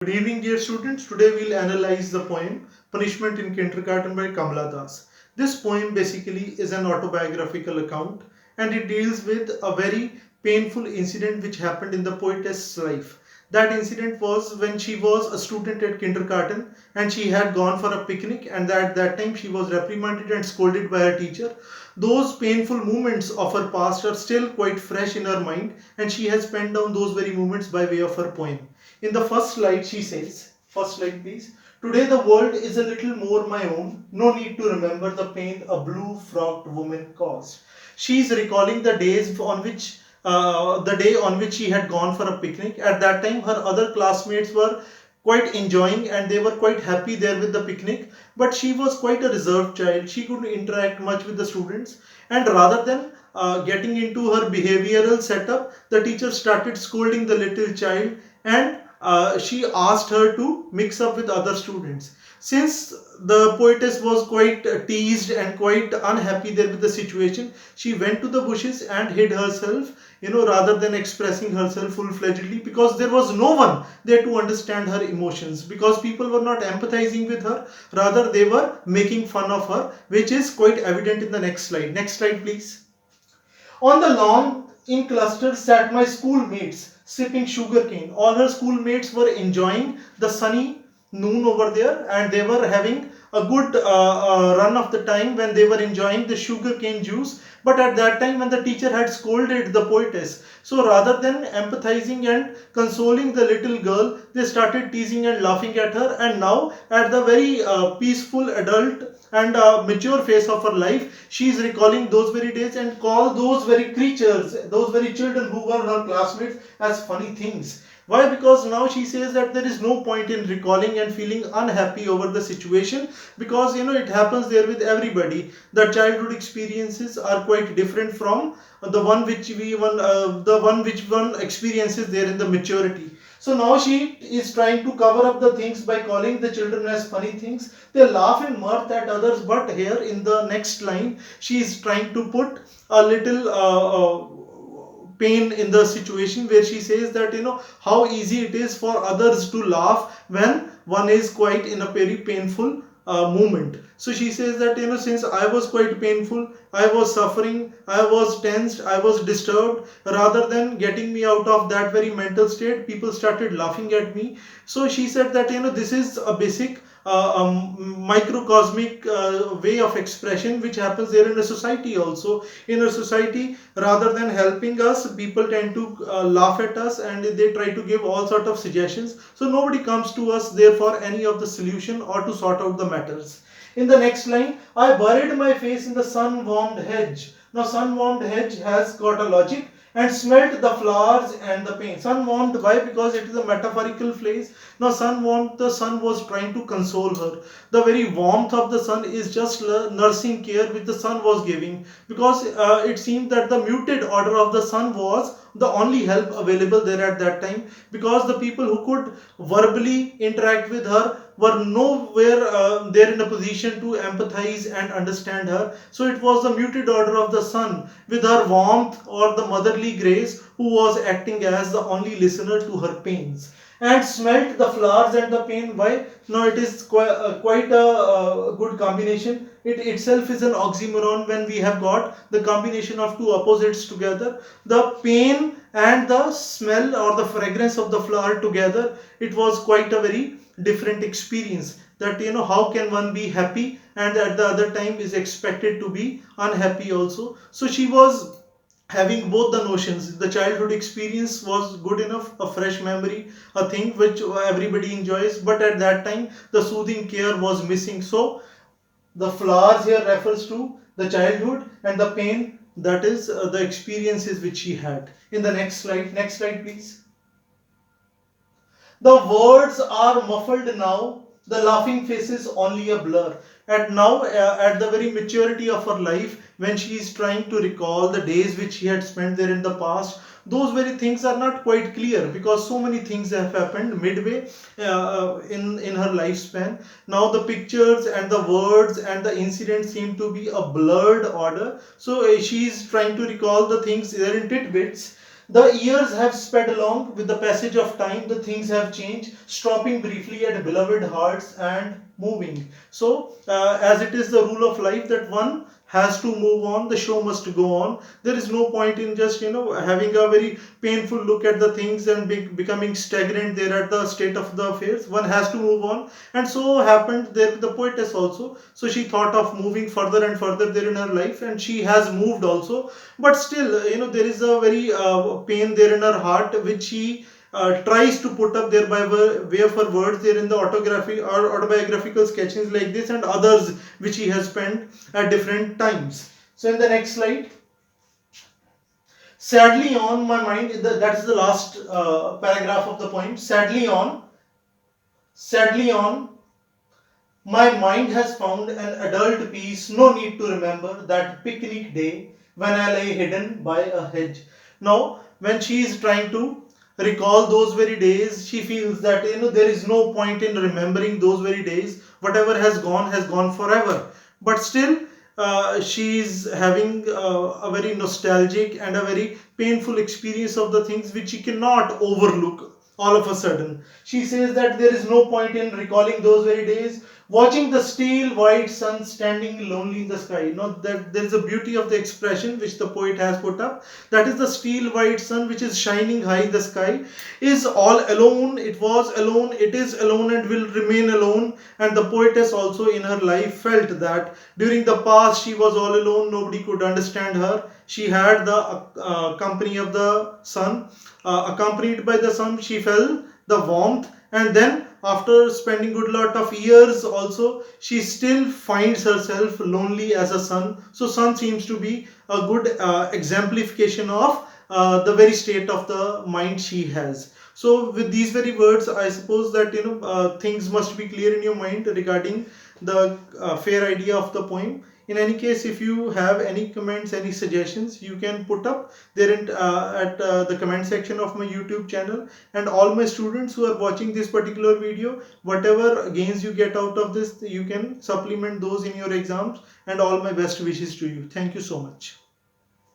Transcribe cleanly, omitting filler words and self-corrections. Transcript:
Good evening, dear students. Today we'll analyze the poem Punishment in Kindergarten by Kamala Das. This poem basically is an autobiographical account and it deals with a very painful incident which happened in the poetess' life. That incident was when she was a student at kindergarten and she had gone for a picnic, and at that time she was reprimanded and scolded by her teacher. Those painful moments of her past are still quite fresh in her mind, and she has penned down those very moments by way of her poem. In the first slide, she says, first slide please. Today the world is a little more my own. No need to remember the pain a blue-frocked woman caused. She is recalling the day on which she had gone for a picnic. At that time, her other classmates were quite enjoying and they were quite happy there with the picnic. But she was quite a reserved child. She couldn't interact much with the students, and rather than getting into her behavioral setup, the teacher started scolding the little child, and she asked her to mix up with other students. Since the poetess was quite teased and quite unhappy there with the situation, she went to the bushes and hid herself, rather than expressing herself full-fledgedly, because there was no one there to understand her emotions, because people were not empathizing with her, rather they were making fun of her, which is quite evident in the next slide. Next slide, please. On the lawn in clusters sat my schoolmates sipping sugarcane. All her schoolmates were enjoying the sunny noon over there, and they were having a good run of the time when they were enjoying the sugarcane juice. But at that time, when the teacher had scolded the poetess, so rather than empathizing and consoling the little girl, they started teasing and laughing at her. And now, at the very peaceful adult and mature phase of her life, she is recalling those very days and call those very creatures, those very children who were her classmates, as funny things. Why? Because now she says that there is no point in recalling and feeling unhappy over the situation, because it happens there with everybody. The childhood experiences are quite different from the one which one experiences there in the maturity. So now she is trying to cover up the things by calling the children as funny things. They laugh in mirth at others, but here in the next line, she is trying to put a little pain in the situation, where she says that how easy it is for others to laugh when one is quite in a very painful moment. So she says that since I was quite painful, I was suffering, I was tensed, I was disturbed, rather than getting me out of that very mental state, people started laughing at me. So she said that this is a basic microcosmic way of expression which happens there in a society also. In a society, rather than helping us, people tend to laugh at us, and they try to give all sort of suggestions, so nobody comes to us there for any of the solution or to sort out the matters. In the next line, I buried my face in the sun-warmed hedge. Now, sun-warmed hedge has got a logic, and smelt the flowers and the pain. Sun warmed, why? Because it is a metaphorical phrase. Now, sun warmed, the sun was trying to console her. The very warmth of the sun is just nursing care which the sun was giving, because it seemed that the muted order of the sun was the only help available there at that time, because the people who could verbally interact with her were nowhere there in a position to empathize and understand her. So it was the muted order of the sun with her warmth or the motherly grace who was acting as the only listener to her pains. And smelt the flowers and the pain. Why? No, it is quite a good combination. It itself is an oxymoron when we have got the combination of two opposites together. The pain and the smell or the fragrance of the flower together. It was quite a very different experience, that how can one be happy and at the other time is expected to be unhappy also. So she was having both the notions. The childhood experience was good enough, a fresh memory, a thing which everybody enjoys, but at that time the soothing care was missing. So the flowers here refers to the childhood, and the pain, that is the experiences which she had. In the next slide please. The words are muffled now, the laughing face is only a blur. At now, at the very maturity of her life, when she is trying to recall the days which she had spent there in the past, those very things are not quite clear, because so many things have happened midway in her lifespan. Now the pictures and the words and the incidents seem to be a blurred order. So she is trying to recall the things there in tidbits. The years have sped along with the passage of time. The things have changed, stopping briefly at beloved hearts and moving. So, as it is the rule of life that one has to move on, the show must go on. There is no point in just having a very painful look at the things and becoming stagnant there at the state of the affairs. One has to move on, and so happened there with the poetess also. So she thought of moving further and further there in her life, and she has moved also, but still there is a very pain there in her heart which she tries to put up there by way of her words there in the autography or autobiographical sketches like this and others which he has penned at different times. So in the next slide, sadly on my mind, that is the last paragraph of the poem. Sadly on my mind has found an adult peace, no need to remember that picnic day when I lay hidden by a hedge. Now, when she is trying to recall those very days, she feels that there is no point in remembering those very days. Whatever has gone forever. But still, she is having a very nostalgic and a very painful experience of the things which she cannot overlook all of a sudden. She says that there is no point in recalling those very days, watching the steel white sun standing lonely in the sky. That there is a beauty of the expression which the poet has put up. That is the steel white sun which is shining high in the sky, is all alone. It was alone, it is alone, and will remain alone. And the poetess also in her life felt that during the past she was all alone, nobody could understand her. She had the company of the sun. Accompanied by the sun, she felt the warmth, and then after spending good lot of years also, she still finds herself lonely as a sun. So sun seems to be a good exemplification of the very state of the mind she has. So with these very words, I suppose that things must be clear in your mind regarding the fair idea of the poem. In any case, if you have any comments, any suggestions, you can put up there at the comment section of my YouTube channel. And all my students who are watching this particular video, whatever gains you get out of this, you can supplement those in your exams. And all my best wishes to you. Thank you so much.